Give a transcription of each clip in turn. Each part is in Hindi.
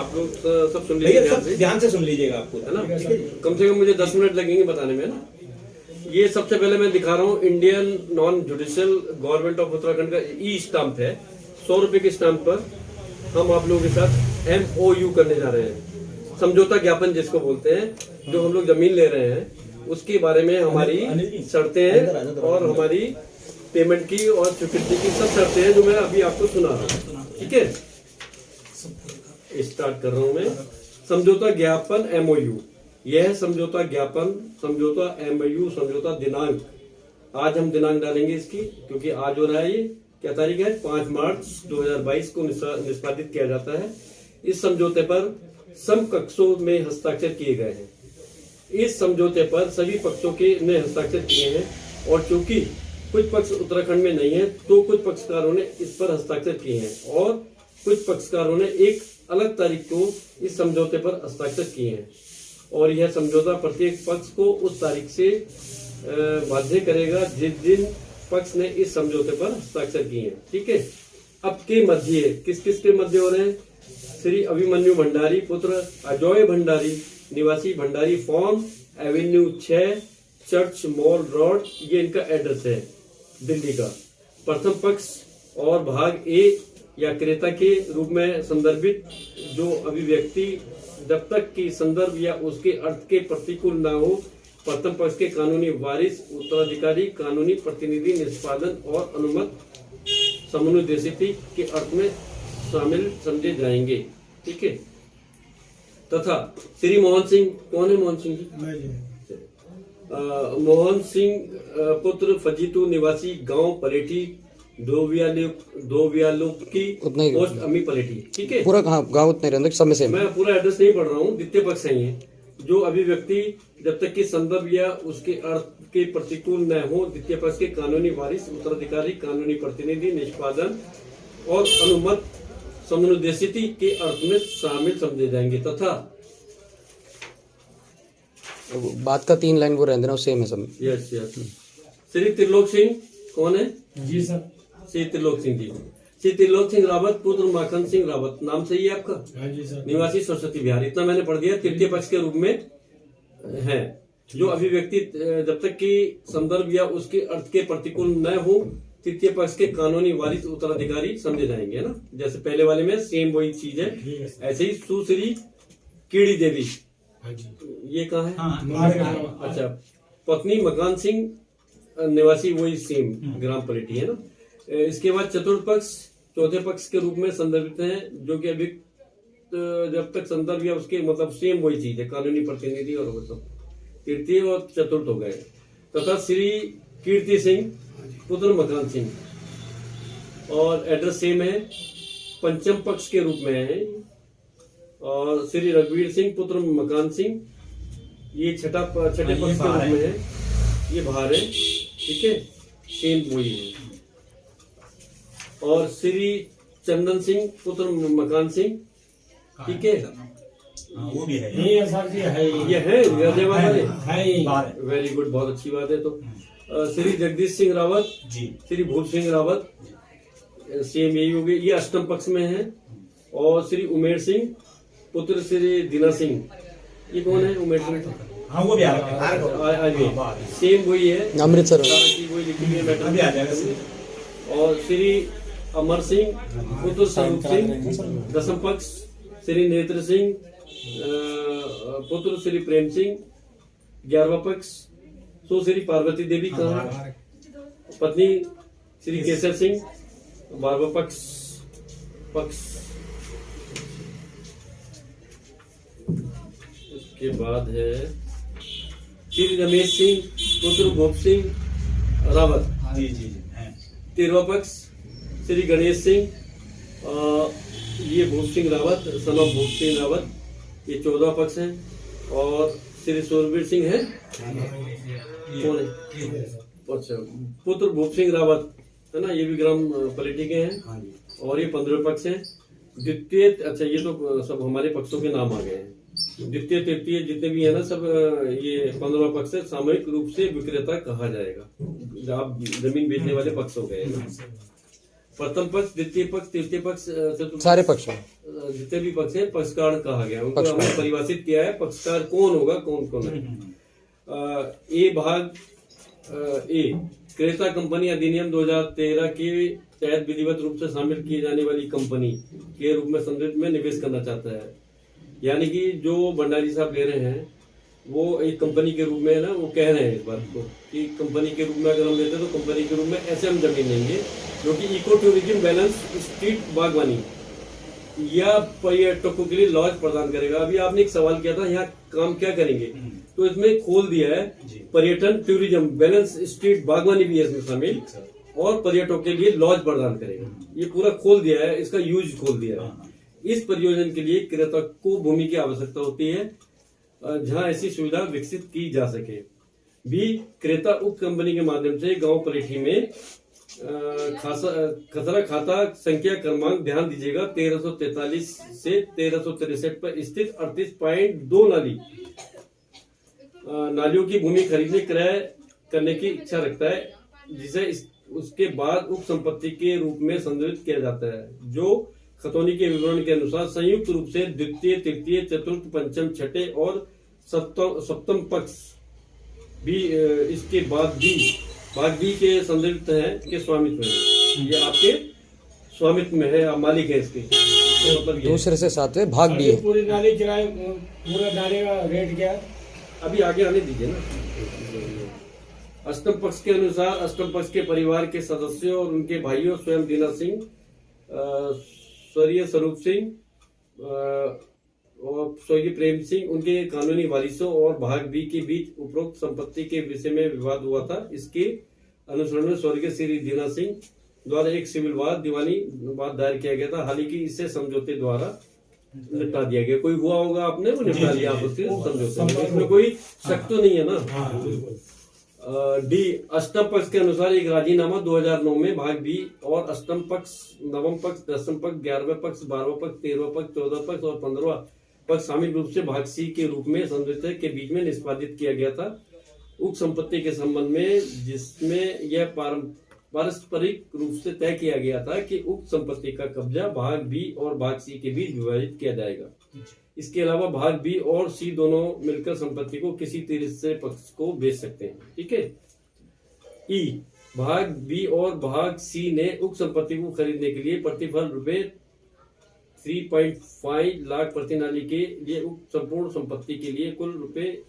आप लोग सब सुन लीजिए ध्यान से सुन लीजिएगा आपको, है ना। कम से कम मुझे 10 मिनट लगेंगे बताने में, ना। ये सबसे पहले मैं दिखा रहा हूँ Indian non judicial government of Uttarakhand का ई स्टाम्प है। 100 रुपए के स्टाम्प पर हम आप लोगों के साथ MOU करने जा रहे हैं, समझौता ज्ञापन जिसको बोलते हैं। जो हम लोग जमीन ले रहे हैं उसके बारे में हमारी शर्तें हैं और हमारी पेमेंट की और स्वीकृति की सब शर्तें हैं, जो मैं अभी आपको सुना रहा हूँ। ठीक है, स्टार्ट कर रहा हूं मैं। समझौता ज्ञापन MOU, यह है समझौता ज्ञापन, समझौता MOU, समझौता दिनांक। आज हम दिनांक डालेंगे इसकी, क्योंकि आज हो रहा है, ये क्या तारीख है, 5 मार्च 2022 को निष्पादित किया जाता है। इस समझौते पर समकक्षों में हस्ताक्षर किए गए हैं। इस समझौते पर सभी पक्षों के ने हस्ताक्षर किए हैं, और चूंकि कुछ पक्ष उत्तराखंड में नहीं है तो कुछ पक्षकारों ने इस पर हस्ताक्षर किए हैं, और कुछ पक्षकारों ने एक अलग तारीख को इस समझौते पर हस्ताक्षर किए हैं। और यह समझौता प्रत्येक पक्ष को उस तारीख से बाध्य करेगा जिस दिन पक्ष ने इस समझौते पर हस्ताक्षर किए हैं। ठीक है, अब के मध्य किस किस के मध्य हो रहे हैं? श्री अभिमन्यु भंडारी पुत्र अजय भंडारी, निवासी Bhandari farm, avenue 6, church mall road, ये इनका एड्रेस है दिल्ली का। प्रथम पक्ष और भाग ए या क्रेता के रूप में संदर्भित जो अभिव्यक्ति जब तक कि संदर्भ या उसके अर्थ के प्रतिकूल न हो, प्रथम पक्ष के कानूनी वारिस, उत्तराधिकारी, कानूनी प्रतिनिधि, निष्पादन और अनुमत समनुदेशित के अर्थ में शामिल समझे जाएंगे। ठीक है, तथा श्री मोहन सिंह, कौन है मोहन सिंह जी? मोहन सिंह पुत्र फजीतू, निवासी गांव पलेठी, दोवियालोक की पोस्ट अमी पलेठी। ठीक है, पूरा गांव उतने रहते सब में से मैं पूरा एड्रेस नहीं पढ़ रहा हूँ, द्वितीय पक्ष है ये। जो अभिव्यक्ति जब तक कि संदर्भ या उसके अर्थ के प्रतिकूल न हो, द्वितीय पक्ष के कानूनी वारिस, उत्तराधिकारी, कानूनी प्रतिनिधि, निष्पादन और अनुमत समनुदेशित के अर्थ में शामिल समझे जाएंगे। तथा बात का 3 लाइन वो रहते ना, सेम है सब। यस। श्री त्रिलोक सिंह, कौन है जी सर? श्री त्रिलोक सिंह जी, श्री त्रिलोक सिंह रावत पुत्र माखन सिंह रावत, नाम सही है आपका? हाँ जी सर। निवासी सरस्वती विहार, इतना मैंने पढ़ दिया। तृतीय पक्ष के रूप में है। जो अभिव्यक्ति जब तक कि संदर्भ या उसके अर्थ के प्रतिकूल न हो, तृतीय पक्ष के कानूनी वारिस, उत्तराधिकारी समझे जाएंगे, ना। जैसे पहले वाले में सेम वही चीज है। ऐसे ही सुश्री कीड़ी देवी, ये कहाँ है? अच्छा, पत्नी मकान सिंह, निवासी वही सेम ग्राम पलेठी, है ना। इसके बाद चतुर्थ पक्ष चौथे पक्ष के रूप में संदर्भित हैं, जो कि अभी जब तक संदर्भ या उसके मतलब सेम वही चीज है, कानूनी प्रतिनिधि और वो सब। तृतीय और चतुर्थ हो गए। तथा श्री कीर्ति सिंह पुत्र मकान सिंह, और एड्रेस सेम है, पंचम पक्ष के रूप में है। और श्री रघुवीर सिंह पुत्र मकान सिंह, ये छठे पक्ष के रूप में है, ये बाहर है। ठीक है, सेम वही है। और श्री चंदन सिंह पुत्र मकान सिंह, ठीक है, वो भी है। ये सर जी है, ये है वाले, है। वेरी गुड, बहुत अच्छी बात है। तो श्री जगदीश सिंह रावत जी, श्री भूप सिंह रावत, सेम यही हो गई, ये अष्टम पक्ष में है। और श्री उमेर सिंह पुत्र श्री दीना सिंह, ये कौन है उमेर सिंह? हाँ वो भी आ रहा है, सेम वही है, अमृतसर वही लिखी हुई है मैटर। और श्री अमर सिंह पुत्र स्वरूप सिंह, दसम पक्ष। श्री नेत्र सिंह पुत्र श्री प्रेम सिंह, 11वां पक्ष। सो श्री पार्वती देवी का पत्नी श्री केसर सिंह, 12वां पक्ष। इसके बाद है श्री रमेश सिंह पुत्र भूप सिंह रावत, जी जी, 13वां पक्ष। श्री गणेश सिंह, ये भूप सिंह रावत, सन ऑफ भूप सिंह रावत, ये 14वां पक्ष है। और श्री सूरवीर सिंह है, कौन है? अच्छा, पुत्र भूप सिंह रावत, है ना, ये भी ग्राम पलेठी के हैं। और ये 15वें पक्ष है। द्वितीय, अच्छा ये तो सब हमारे पक्षों के नाम आ गए हैं। द्वितीय तृतीय जितने भी है ना सब, ये 15वां पक्ष है। सामूहिक रूप से विक्रेता कहा जाएगा, आप जमीन बेचने वाले पक्ष हो गए ना। प्रथम पक्ष, द्वितीय पक्ष, तृतीय पक्ष, चतुर्थ सारे पक्ष हैं। जितने भी पक्ष हैं पक्षकार कहा गया, उनको पक्षकार। हमने परिभाषित किया है पक्षकार कौन होगा, कौन कौन है। ए भाग ए, क्रेता कंपनी अधिनियम 2013 के तहत विधिवत रूप से शामिल किए जाने वाली कंपनी के रूप में संदर्भ में निवेश करना चाहता है। यानी कि जो भंडारी साहब ले रहे हैं वो एक कंपनी के रूप में ना, वो कह रहे हैं इस बात को कि कंपनी के रूप में अगर हम लेते हैं तो कंपनी के रूप में ऐसे हम जमीन लेंगे जो कि इको टूरिज्म बैलेंस स्ट्रीट बागवानी या पर्यटकों के लिए लॉज प्रदान करेगा। अभी आपने एक सवाल किया था यहाँ काम क्या करेंगे, तो इसमें खोल दिया है पर्यटन टूरिज्म बैलेंस स्ट्रीट बागवानी भी है इसमें शामिल, और पर्यटकों के लिए लॉज प्रदान करेगा। ये पूरा खोल दिया है, इसका यूज खोल दिया है। इस परियोजना के लिए क्रेता को भूमि की आवश्यकता होती है जहां ऐसी सुविधा विकसित की जा सके। बी, क्रेता उक्त कंपनी के माध्यम से गांव पलेठी में खसरा खाता संख्या क्रमांक ध्यान दीजिएगा 1343 से 1363 पर स्थित 38.2 नालियों की भूमि खरीदने क्रय करने की इच्छा रखता है, जिसे उसके बाद उप संपत्ति के रूप में संदर्भित किया जाता है, जो खतौनी के विवरण के अनुसार संयुक्त रूप से द्वितीय, तृतीय, चतुर्थ, पंचम, छठे और सप्तम पक्ष भी इसके बाद भी भाग बी के संदर्भित है के स्वामित्व है। ये आपके स्वामित्व में है, आप मालिक है इसके। तो मतलब ये दूसरे से सातवें भाग भी है। पूरी नाली किराए पूरा नाली का रेट क्या है? अभी आगे आने दीजिए ना। अष्टम पक्ष के अनुसार अष्टम पक्ष के परिवार के सदस्यों और उनके भाइयों स्वयं दीना सिंह, स्वर्गीय स्वरूप सिंह और स्वर्गीय प्रेम सिंह, उनके कानूनी वारिसों और भाग बी के बीच उपरोक्त संपत्ति के विषय में विवाद हुआ था। इसके अनुसरण में स्वर्गीय श्री दीना सिंह द्वारा एक सिविल दीवानी वाद दायर किया गया था। हालांकि इसे समझौते द्वारा निपटा दिया गया। कोई हुआ होगा आपने, वो निपटा लिया आपस में समझौते, इसमें कोई शक तो नहीं है ना। डी, अष्टम पक्ष के अनुसार एक राजीनामा 2009 में भाग बी और अष्टम पक्ष, नवम पक्ष, दसम पक्ष, 11वें पक्ष, 12वां पक्ष, 13वां पक्ष, 14वां पक्ष और 15वां पक्ष शामिल रूप से भाग सी के रूप में संदर्भित के बीच में निष्पादित किया गया था उक्त संपत्ति के संबंध में, जिसमें यह पारस्परिक रूप से तय किया गया था कि उक्त संपत्ति का कब्जा भाग बी और भाग सी के बीच विभाजित किया जाएगा। इसके अलावा भाग बी और सी दोनों मिलकर संपत्ति को किसी तीसरे पक्ष को बेच सकते हैं। ठीक है। ई, भाग बी और भाग सी ने उक्त संपत्ति को खरीदने के लिए प्रतिफल रुपए 3.5 लाख प्रति नाली के लिए उक्त संपूर्ण संपत्ति के लिए कुल रुपए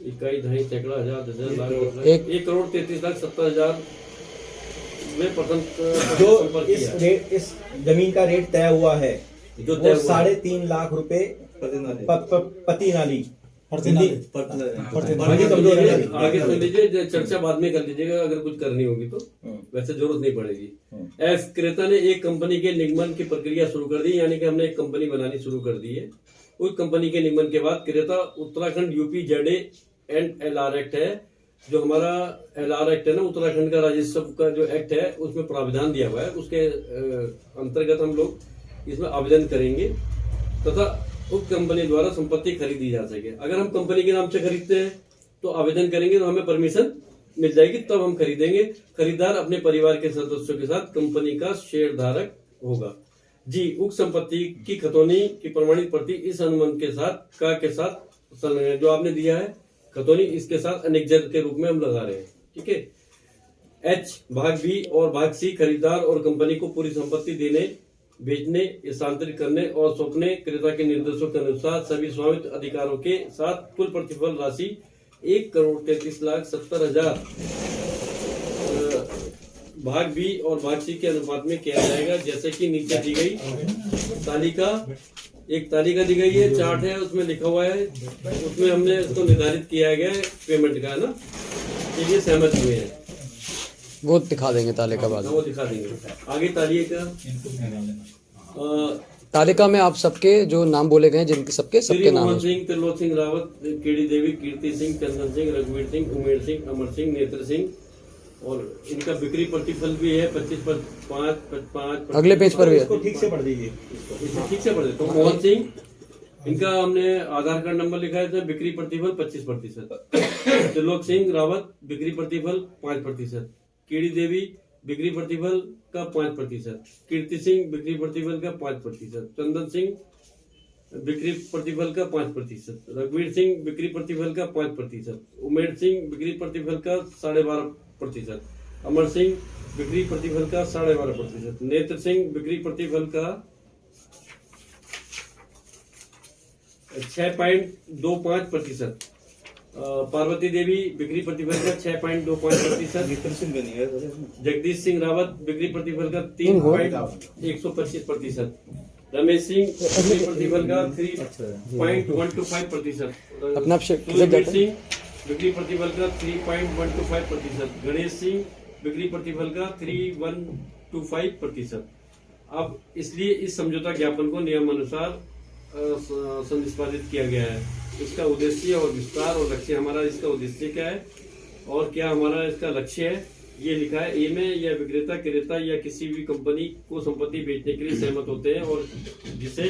21 सैकड़ा हजार 10 लाख 1,33,70,000 में प्रथम जो इस जमीन का रेट तय हुआ है जो वो 3.5 लाख रुपए पति नाली। आगे सुन लीजिए, चर्चा बाद में कर लीजिएगा अगर कुछ करनी होगी तो, वैसे जरूरत नहीं पड़ेगी। एफ, क्रेता ने एक कंपनी के निगमन की प्रक्रिया शुरू कर दी, यानी कि हमने एक कंपनी बनानी शुरू कर दी है। उस कंपनी के निगमन के बाद क्रेता Uttarakhand UP ZA and LR Act है, जो हमारा एलआर एक्ट है ना, उत्तराखंड का राजस्व का जो एक्ट है उसमें प्रावधान दिया हुआ है, उसके अंतर्गत हम लोग इसमें आवेदन करेंगे तथा उक्त कंपनी द्वारा संपत्ति खरीदी जा सके। अगर हम कंपनी के नाम से खरीदते हैं तो आवेदन करेंगे तो हमें परमिशन मिल जाएगी, तब हम खरीदेंगे। खरीदार अपने परिवार के सदस्यों के साथ कंपनी का शेयर धारक होगा। जी, उक्त संपत्ति की खतौनी की प्रमाणित प्रति इस अनुबंध के साथ जो आपने दिया है खतौनी, इसके साथ अनेक्जर के रूप में हम लगा रहे हैं। ठीक है। एच, भाग बी और भाग सी खरीदार और कंपनी को पूरी संपत्ति देने, बेचने, स्थानांतरित करने और सौंपने क्रेता के निर्देशों के अनुसार सभी स्वामित्व अधिकारों के साथ कुल प्रतिफल राशि 1,33,70,000 भाग बी और भाग सी के अनुपात में किया जाएगा, जैसे कि नीचे दी गई तालिका, एक तालिका दी गई है, चार्ट है, उसमें लिखा हुआ है, उसमें हमने उसको निर्धारित किया गया है पेमेंट का, है ना। ये सहमत हुए हैं, वो दिखा देंगे तालिका बाद। वो दिखा देंगे। आगे तालिका तालिका में आप सबके जो नाम बोले गए हैं, जिनके सबके श्री नाम मोहन सिंह, त्रिलोक सिंह रावत, केडी देवी, कीर्ति सिंह, चंदन सिंह, रघुवीर सिंह, उमेर सिंह, अमर सिंह, नेत्र सिंह, और इनका बिक्री प्रतिफल भी है 25/5। अगले पेज पर भी है, इसको ठीक से पढ़ दीजिए, इसे ठीक से पढ़ देते। तो मोहन सिंह, इनका हमने आधार कार्ड नंबर लिखा है, तो बिक्री प्रतिफल 25%। त्रिलोक सिंह रावत, बिक्री प्रतिफल 5%। केडी देवी बिक्री प्रतिफल का 5%, कीर्ति सिंह बिक्री प्रतिफल का 5%, चंदन सिंह बिक्री प्रतिफल का 5%, रघुवीर सिंह बिक्री प्रतिफल का 5%, उमेश सिंह बिक्री प्रतिफल का 12.5%, अमर सिंह बिक्री प्रतिफल का 12.5%, नेत्र सिंह बिक्री प्रतिफल का 6.25%, पार्वती देवी बिक्री प्रतिफल का 6.25%, जगदीश सिंह रावत बिक्री प्रतिफल का 3.125%, रमेश सिंह बिक्री प्रतिफल का 3.125%, अपना आप शेयर- सूर्यवीर सिंह बिक्री प्रतिफल का 3.125%, गणेश सिंह बिक्री प्रतिफल का 3.125%। अब इसलिए इस समझौता ज्ञापन को नियमानुसार संनिष्पादित किया गया है। इसका उद्देश्य और विस्तार और लक्ष्य, हमारा इसका उद्देश्य क्या है और क्या हमारा इसका लक्ष्य है, ये लिखा है। ए में या विक्रेता क्रेता या किसी भी कंपनी को संपत्ति बेचने के लिए सहमत होते हैं और जिसे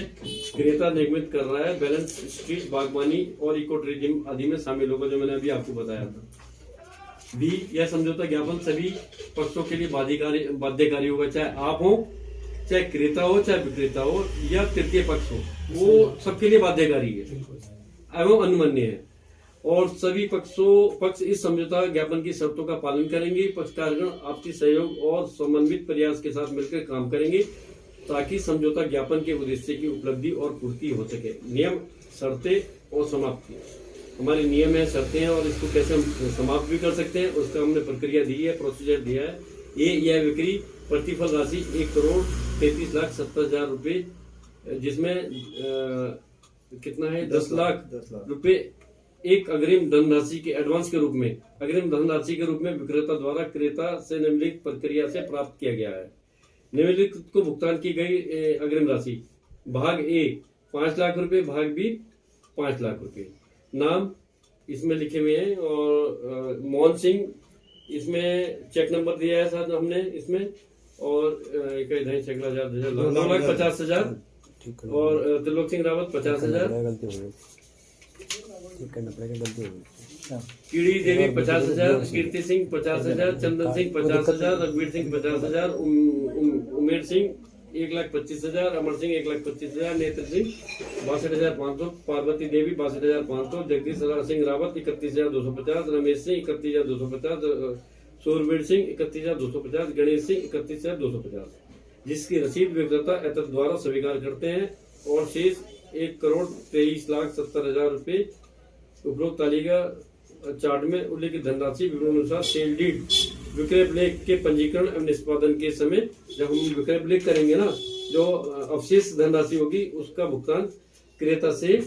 क्रेता निगमित कर रहा है, बैलेंस शीट, बागवानी और इको टूरिज्म आदि में शामिल होगा, जो मैंने अभी आपको बताया था। बी, यह समझौता ज्ञापन सभी पक्षों के लिए बाध्यकारी होगा, चाहे आप हो, चाहे क्रेता हो, चाहे विक्रेता हो या तृतीय पक्ष हो, वो सबके लिए बाध्यकारी है एवं अनुमान्य है और सभी पक्ष इस समझौता ज्ञापन की शर्तों का पालन करेंगे। पक्षकारगण आपसी सहयोग और समन्वित प्रयास के साथ मिलकर काम करेंगे ताकि समझौता ज्ञापन के उद्देश्य की उपलब्धि और पूर्ति हो सके। नियम, शर्तें और समाप्ति, हमारे नियम है, शर्तें हैं और इसको कैसे हम समाप्त भी कर सकते हैं, उसका हमने प्रक्रिया दी है, प्रोसीजर दिया है। ये यह बिक्री प्रतिफल राशि 1,33,70,000 रुपए, जिसमें कितना है 10 लाख रुपए एक अग्रिम धनराशि के एडवांस के रूप में, अग्रिम धनराशि के रूप में विक्रेता द्वारा क्रेता से निम्नलिखित प्रक्रिया से प्राप्त किया गया है। निम्नलिखित को भुगतान की गई अग्रिम राशि, भाग ए 5 लाख रुपए, भाग बी 5 लाख रुपए। नाम इसमें लिखे हुए हैं और मोहन सिंह, इसमें चेक नंबर दिया है साथ हमने इसमें, और 2,50,000 और त्रिलोक सिंह रावत 50,000, कीड़ी देवी 50,000, कीर्ति सिंह 50,000, चंदन सिंह 50,000, रघुवीर सिंह 50,000, उमेर सिंह 1,25,000, अमर सिंह 1,25,000, नेत्र सिंह 62,500, पार्वती देवी 62,500, जगदीश सिंह रावत 31,250, रमेश सिंह 31,250, सूरवीर सिंह 31,250, गणेश सिंह 31,250, जिसकी रसीद विक्रेता एतद द्वारा स्वीकार करते हैं और शेष 1,23,70,000 रुपए उपरोक्त तालिका चार्ट में उल्लिखित धनराशि विवरणानुसार सेल डीड विक्रय ब्लेक के पंजीकरण एवं निष्पादन के समय, जब हम विक्रय ब्लेक करेंगे ना, जो अवशेष धनराशि होगी उसका भुगतान क्रेता से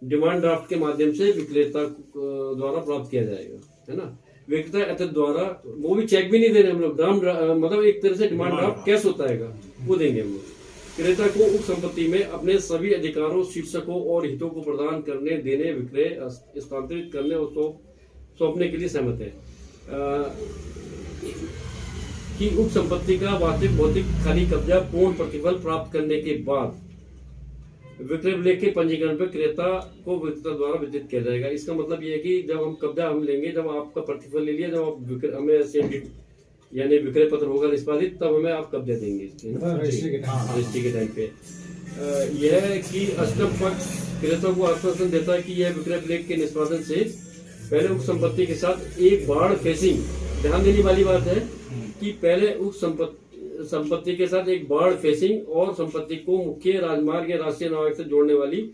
डिमांड ड्राफ्ट के माध्यम से विक्रेता द्वारा प्राप्त किया जाएगा, है ना। विक्रेता एतद द्वारा, वो भी चेक भी नहीं दे रहे हम लोग, मतलब एक तरह से डिमांड ड्राफ्ट कैश होता है वो देंगे हम लोग। क्रेता को उक्त संपत्ति में अपने सभी अधिकारों, शीर्षकों और हितों को प्रदान करने, देने, विक्रय, स्थानांतरित करने और सौंपने के लिए सहमत है कि उक्त संपत्ति का वास्तविक भौतिक खाली कब्जा पूर्ण प्रतिफल प्राप्त करने के बाद विक्रय ब्लेक के पंजीकरण पर क्रेता को विक्रेता द्वारा वितरित किया जाएगा। इसका मतलब यह है कि जब हम कब्जा हम लेंगे, जब आपका प्रतिफल ले लिया, जब आप हमें सेल यानी विक्रय पत्र होगा निष्पादित, तब हमें आप कब्जा देंगे इसके रजिस्ट्री के टाइम पे। यह है कि अष्टम पक्ष क्रेता को आश्वासन देता है कि यह विक्रय ब्लेक के निष्पादन से पहले उक्त संपत्ति के साथ एक बाढ़ फेसिंग, ध्यान देने वाली बात है कि पहले उक्त संपत्ति के साथ एक बाढ़ फेसिंग और संपत्ति को मुख्य राजमार्ग या राष्ट्रीय नागरिक से जोड़ने वाली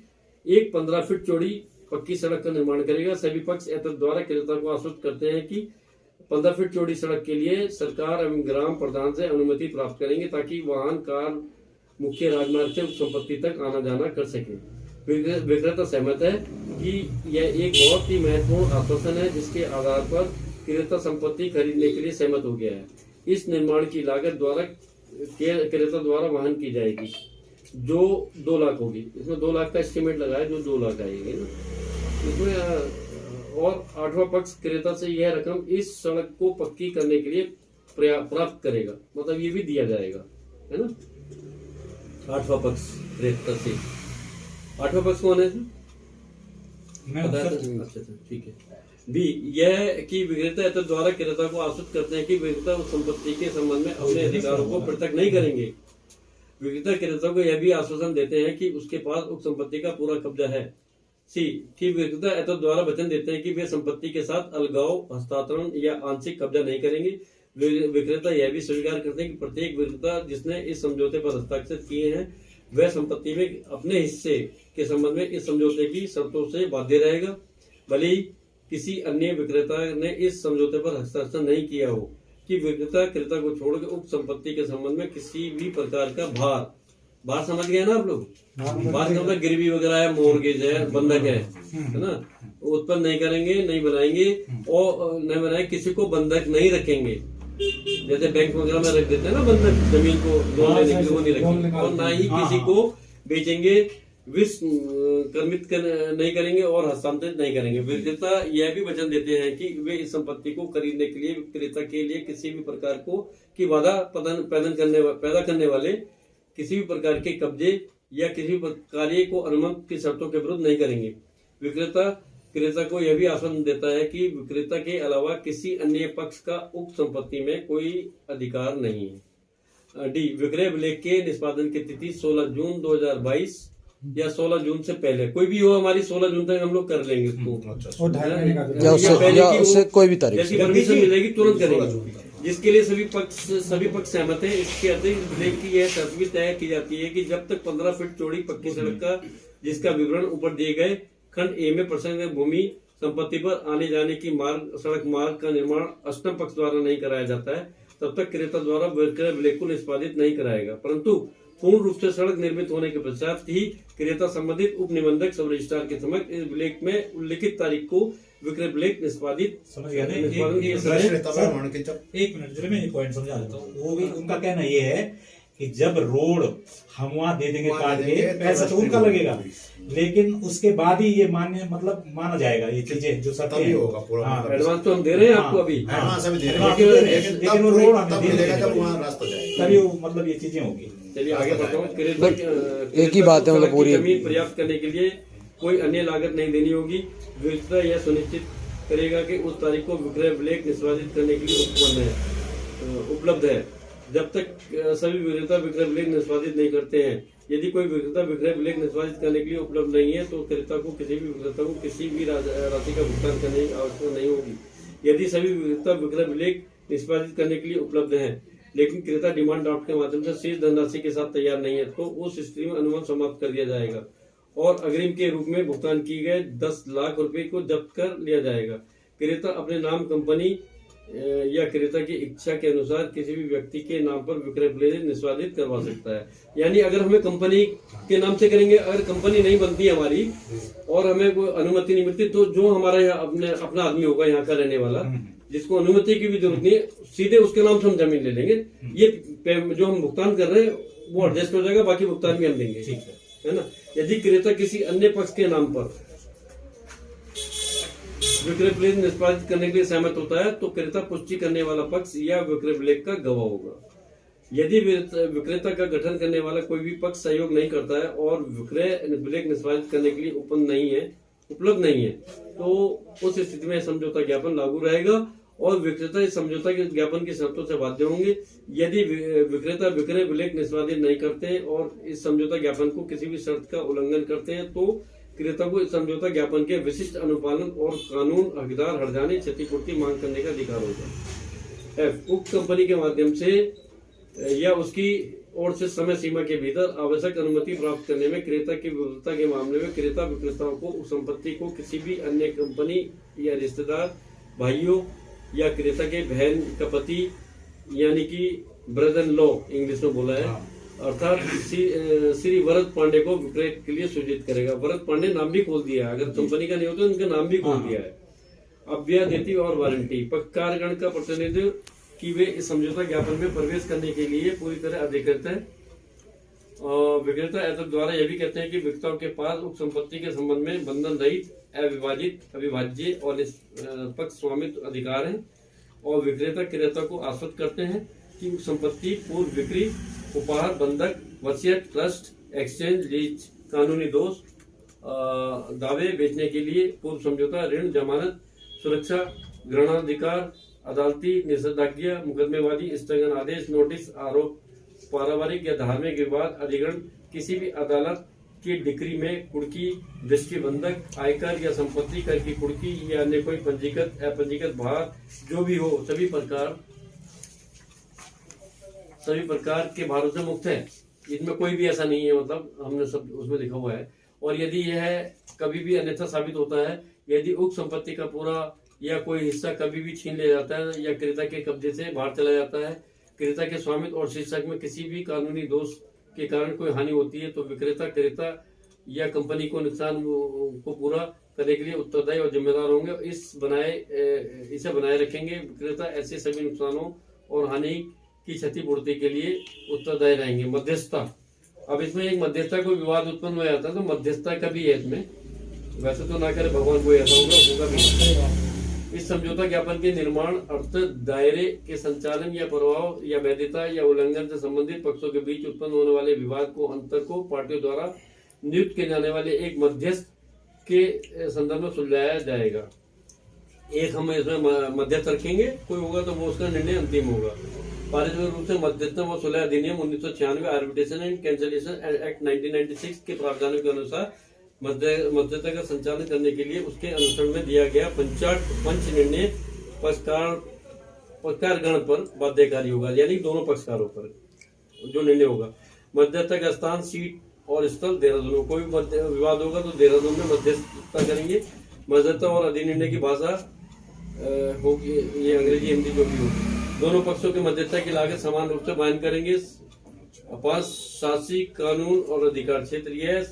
एक 15 फीट चौड़ी पक्की सड़क का निर्माण करेगा। सभी पक्ष एतद द्वारा क्रेता को आश्वस्त करते हैं कि 15 फीट चौड़ी सड़क के लिए सरकार एवं ग्राम प्रधान से अनुमति प्राप्त करेंगे ताकि वाहन, कार मुख्य राजमार्ग से उस संपत्ति तक आना जाना कर सके। विक्रेता सहमत है कि यह एक बहुत ही महत्वपूर्ण आश्वासन है जिसके आधार पर क्रेता संपत्ति खरीदने के लिए सहमत हो गया है। इस निर्माण की लागत द्वारा क्रेता द्वारा वहन की जाएगी जो 2 लाख होगी। इसमें 2 लाख का एस्टिमेट लगाया, जो 2 लाख आएगी ना इसमें। और 8वां पक्ष क्रेता से यह रकम इस सड़क को पक्की करने के लिए प्राप्त करेगा, मतलब ये भी दिया जाएगा, है ना। 8वां पक्ष क्रेता से, 8वां पक्ष कौन है? अच्छा ठीक है। बी यह कि विक्रेता इतर द्वारा क्रेता को आश्वस्त करते हैं कि विक्रेता उस संपत्ति के संबंध में अपने अधिकारों को पृथक नहीं करेंगे। विक्रेता क्रेता को यह भी आश्वासन देते हैं कि उसके पास उस संपत्ति का पूरा कब्जा है। सी कि विक्रेता इतर द्वारा वचन देते हैं कि वे संपत्ति के साथ अलगाव, हस्तांतरण या आंशिक कब्जा नहीं करेंगे। विक्रेता यह भी स्वीकार करते हैं कि प्रत्येक विक्रेता जिसने इस समझौते पर हस्ताक्षर किए हैं वह संपत्ति में अपने हिस्से के संबंध में इस समझौते की शर्तों से बाध्य रहेगा, भले ही किसी अन्य विक्रेता ने इस समझौते पर हस्ताक्षर नहीं किया हो। कि विक्रेता क्रेता को छोड़कर उक्त संपत्ति के संबंध में किसी भी प्रकार का भार समझ गए ना आप लोग? भार का मतलब गिरवी वगैरह है, मोर्गेज है, बंधक है ना, उत्पन्न नहीं करेंगे, नहीं बनाएंगे और नहीं बनाए, किसी को बंधक नहीं रखेंगे। जैसे बैंक वगैरह में रख देते हैं ना बंधक, जमीन को लोन लेने के लिए वो नहीं रखेंगे, और ना ही किसी को बेचेंगे, विस्कर्मित नहीं करेंगे और हस्तांतरित नहीं करेंगे। विक्रेता यह भी वचन देते हैं कि वे इस संपत्ति को खरीदने के लिए विक्रेता के लिए किसी भी प्रकार को की बाधा पैदा करने वाले किसी भी प्रकार के कब्जे या किसी भी कार्य को अनुमत की शर्तों के विरुद्ध नहीं करेंगे। विक्रेता क्रेता को यह भी आश्वासन देता है कि विक्रेता के अलावा किसी अन्य पक्ष का उक्त संपत्ति में कोई अधिकार नहीं है। डी विक्रय विलेख के निष्पादन की तिथि 16 जून 2022 या 16 जून से पहले, कोई भी हो हमारी 16 जून तक हम लोग कर लेंगे इसको, या उससे कोई भी तारीख जैसी परमिशन मिलेगी तुरंत करेंगे, जिसके लिए सभी पक्ष सहमत हैं। इसके अतिरिक्त विलेख की यह शर्त भी तय की जाती है कि जब तक 15 फीट चौड़ी पक्की सड़क का जिसका विवरण ऊपर दिए गए खंड ए में प्रसंग भूमि संपत्ति पर आने जाने की सड़क मार्ग का निर्माण अष्टम पक्ष द्वारा नहीं कराया जाता है, तब तक क्रेता द्वारा विक्रय विलेख को निष्पादित नहीं कराएगा। परंतु पूर्ण रूप से सड़क निर्मित होने के पश्चात ही क्रेता संबंधित उप निबंधक सब रजिस्ट्रार के समक्ष इस विलेख में उल्लिखित तारीख को विक्रय विलेख निष्पादित समझ गया ना। एक मिनट जरा मैं एक पॉइंट समझा देता हूँ। वो भी उनका कहना ये है कि जब रोड हम वहां दे देंगे काट के, पैसा तो उनका लगेगा, लेकिन उसके बाद ही ये मान्य मतलब माना जाएगा ये चीजें जो सत्य होगा पूरा। एडवांस तो हम दे रहे हैं आपको अभी, लेकिन वो रोड हमें दे देगा जब वहाँ रास्ता जाएगा, तभी वो मतलब ये चीजें होगी। चलिए आगे बढ़ता हूँ। एक ही बात है, मतलब पूरी जमीन पर्याप्त करने के लिए कोई अन्य लागत नहीं देनी होगी। विक्रेता यह सुनिश्चित करेगा कि उस तारीख को विक्रय विलेख निष्पादित करने के लिए उपलब्ध है। जब तक सभी विक्रेता विक्रय विलेख निष्पादित नहीं करते हैं, यदि कोई विक्रेता विक्रय विलेख निष्पादित करने के लिए उपलब्ध नहीं है तो क्रेता को किसी भी विक्रेता को किसी भी राशि का भुगतान करने की आवश्यकता नहीं होगी। यदि सभी विक्रेता विक्रय विलेख निष्पादित करने के लिए उपलब्ध हैं लेकिन क्रेता डिमांड ड्राफ्ट के माध्यम से शेष धनराशि के साथ तैयार नहीं है तो उस स्थिति में अनुमान समाप्त कर दिया जाएगा और अग्रिम के रूप में भुगतान किए गए 10 लाख रुपए को जब्त कर लिया जाएगा। क्रेता अपने नाम कंपनी या क्रेता की इच्छा के अनुसार किसी भी व्यक्ति के नाम पर विक्रय विलेख निष्पादित करवा सकता है। यानी अगर हमें कंपनी के नाम से करेंगे, अगर कंपनी नहीं बनती हमारी और हमें कोई अनुमति नहीं मिलती तो जो हमारा यहाँ अपना आदमी होगा यहाँ का रहने वाला, जिसको अनुमति की भी जरूरत नहीं है, सीधे उसके नाम से हम जमीन ले लेंगे। ये जो हम भुगतान कर रहे हैं वो एडजस्ट हो जाएगा, बाकी भुगतान भी हम देंगे, है ना। यदि क्रेता किसी अन्य पक्ष के नाम पर विक्रय विलेख निष्पादित करने के लिए सहमत होता है तो क्रेता पुष्टि करने वाला पक्ष या विक्रय विलेख का गवाह होगा। यदि विक्रेता का गठन करने वाला कोई भी पक्ष सहयोग नहीं करता है और विक्रय विलेख निष्पादित करने के लिए उपलब्ध नहीं है तो उस स्थिति में समझौता ज्ञापन लागू रहेगा और विक्रेता इस समझौता के ज्ञापन की शर्तों से बाध्य होंगे। यदि विक्रेता विक्रय विलेख निष्पादित नहीं करते और इस समझौता ज्ञापन को किसी भी शर्त का उल्लंघन करते हैं तो क्रेता को इस समझौता ज्ञापन के विशिष्ट अनुपालन और कानून हकदार हर्जाने क्षतिपूर्ति मांग करने का अधिकार होगा। एफ उक्त कंपनी के माध्यम से या उसकी ओर से समय सीमा के भीतर आवश्यक अनुमति प्राप्त करने में क्रेता की विफलता के मामले में क्रेता विक्रेताओं को उस संपत्ति को किसी भी अन्य कंपनी या रिश्तेदार, भाइयों या क्रेता के बहन का पति यानी कि ब्रदर इन लॉ इंग्लिश में बोला है, अर्थात श्री वरद पांडे को विक्रय के लिए सूचित करेगा। वरद पांडे नाम भी खोल दिया है, अगर कंपनी का नहीं होता उनका नाम भी खोल दिया है। अभ्यादेति और वारंटी पक्षकारगण का प्रतिनिधित्व कि वे इस समझौता ज्ञापन में प्रवेश करने के लिए पूरी तरह अधिकृत है। विक्रेता एतद द्वारा यह भी कहते हैं कि विक्रेताओं के पास उक्त संपत्ति के संबंध में बंधन रहित, अविभाजित, अविभाज्य और निष्पक्ष स्वामित्व अधिकार है और विक्रेता क्रेता को आश्वस्त करते हैं कि उक्त संपत्ति पूर्व बिक्री, उपहार, बंधक, वसीयत, ट्रस्ट, एक्सचेंज, लीज, कानूनी दोष, दावे बेचने के लिए पूर्व समझौता, ऋण, जमानत, सुरक्षा, ग्रहणाधिकार, अदालती निषेधाज्ञा, मुकदमेवादी, स्थगन आदेश, नोटिस, आरोप, पारिवारिक या धार्मिक विवाद, अधिग्रहण, किसी भी अदालत की डिक्री में कुर्की, दृष्टिबंधक, आयकर या संपत्ति कर की कुर्की या अन्य कोई पंजीकृत अपंजीकृत भार जो भी हो, सभी प्रकार के भारों से मुक्त है। इसमें कोई भी ऐसा नहीं है, मतलब हमने सब उसमें लिखा हुआ है। और यदि यह कभी भी अन्यथा साबित होता है, यदि उक्त संपत्ति का पूरा या कोई हिस्सा कभी भी छीन लिया जाता है या क्रेता के कब्जे से बाहर चला जाता है, क्रेता के स्वामित्व और शीर्षक में किसी भी कानूनी दोष के कारण कोई हानि होती है, तो विक्रेता, क्रेता या कंपनी को नुकसान को पूरा करने के लिए उत्तरदायी और जिम्मेदार होंगे। इसे बनाए रखेंगे। विक्रेता ऐसे सभी नुकसानों और हानि की क्षतिपूर्ति के लिए उत्तरदायी रहेंगे। मध्यस्थता, अब इसमें एक मध्यस्थता को विवाद उत्पन्न हो जाता है, तो मध्यस्थता का भी है इसमें। वैसे तो ना करे भगवान कोई ऐसा होगा भी। इस समझौता ज्ञापन के निर्माण, अर्थ, दायरे के संचालन या प्रभाव या वैधता या उल्लंघन से संबंधित पक्षों के बीच उत्पन्न होने वाले विवाद को अंतर को पार्टियों द्वारा नियुक्त किए जाने वाले एक मध्यस्थ के संदर्भ में सुलझाया जाएगा। एक हम इसमें मध्यस्थ रखेंगे, कोई होगा तो वो उसका निर्णय अंतिम होगा। पारित रूप से मध्यस्थता व सुलह अधिनियम 1996, आर्बिट्रेशन एंड कैंसलेशन एक्ट 1996 के प्रावधानों के अनुसार मध्यस्थता का संचालन करने के लिए उसके अनुसरण में दिया गया पंच निर्णय पक्षकारगण पर बाध्यकारी होगा, यानी दोनों पक्षकारों पर जो निर्णय होगा। मध्यस्थता का स्थान, सीट और स्थल देहरादून। कोई विवाद होगा तो देहरादून में मध्यस्थता करेंगे। मध्यस्थता और अधिनिर्णय की भाषा होगी ये अंग्रेजी, हिंदी जो भी होगी। दोनों पक्षों के मध्यस्थता की लागत समान रूप से बयान करेंगे। पास शासी कानून और अधिकार क्षेत्र, यह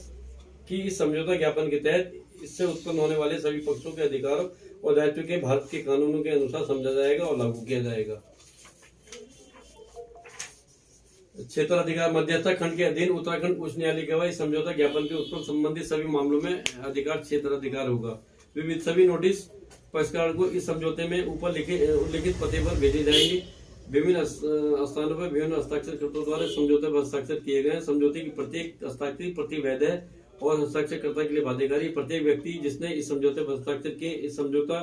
कि इस समझौता ज्ञापन के तहत इससे उत्पन्न होने वाले सभी पक्षों के अधिकारों और दायित्व के भारत के कानूनों के अनुसार समझा जाएगा और लागू किया जाएगा। क्षेत्राधिकार, मध्यस्थता खंड के अधीन उत्तराखंड उच्च न्यायालय के इस समझौता ज्ञापन के उत्पन्न संबंधित सभी मामलों में अधिकार क्षेत्राधिकार होगा। विविध सभी नोटिस पक्षकार को इस समझौते में ऊपर उल्लिखित पते पर भेजे जाएंगे। विभिन्न स्थानों पर विभिन्न हस्ताक्षरकर्ताओं द्वारा समझौते पर हस्ताक्षर किए गए। समझौते की प्रत्येक हस्ताक्षर प्रति वैध है और हस्ताक्षरकर्ता के लिए बाध्यकारी। प्रत्येक व्यक्ति जिसने इस समझौते पर हस्ताक्षर किए इस समझौता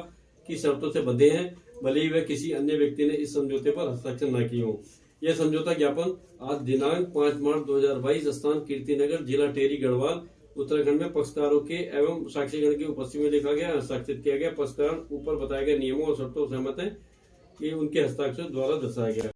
की शर्तों से बंधे हैं, भले ही वह किसी अन्य व्यक्ति ने इस समझौते पर हस्ताक्षर न किए हो। यह समझौता ज्ञापन आज दिनांक 5 मार्च 2022, स्थान कीर्तिनगर, जिला टेरी गढ़वाल, उत्तराखंड में पक्षकारों के एवं साक्षीगण की उपस्थिति में लिखा गया, हस्ताक्षर किया गया। पक्षकार ऊपर बताए गए नियमों और शर्तों सहमत हैं कि उनके हस्ताक्षर द्वारा दर्शाया गया।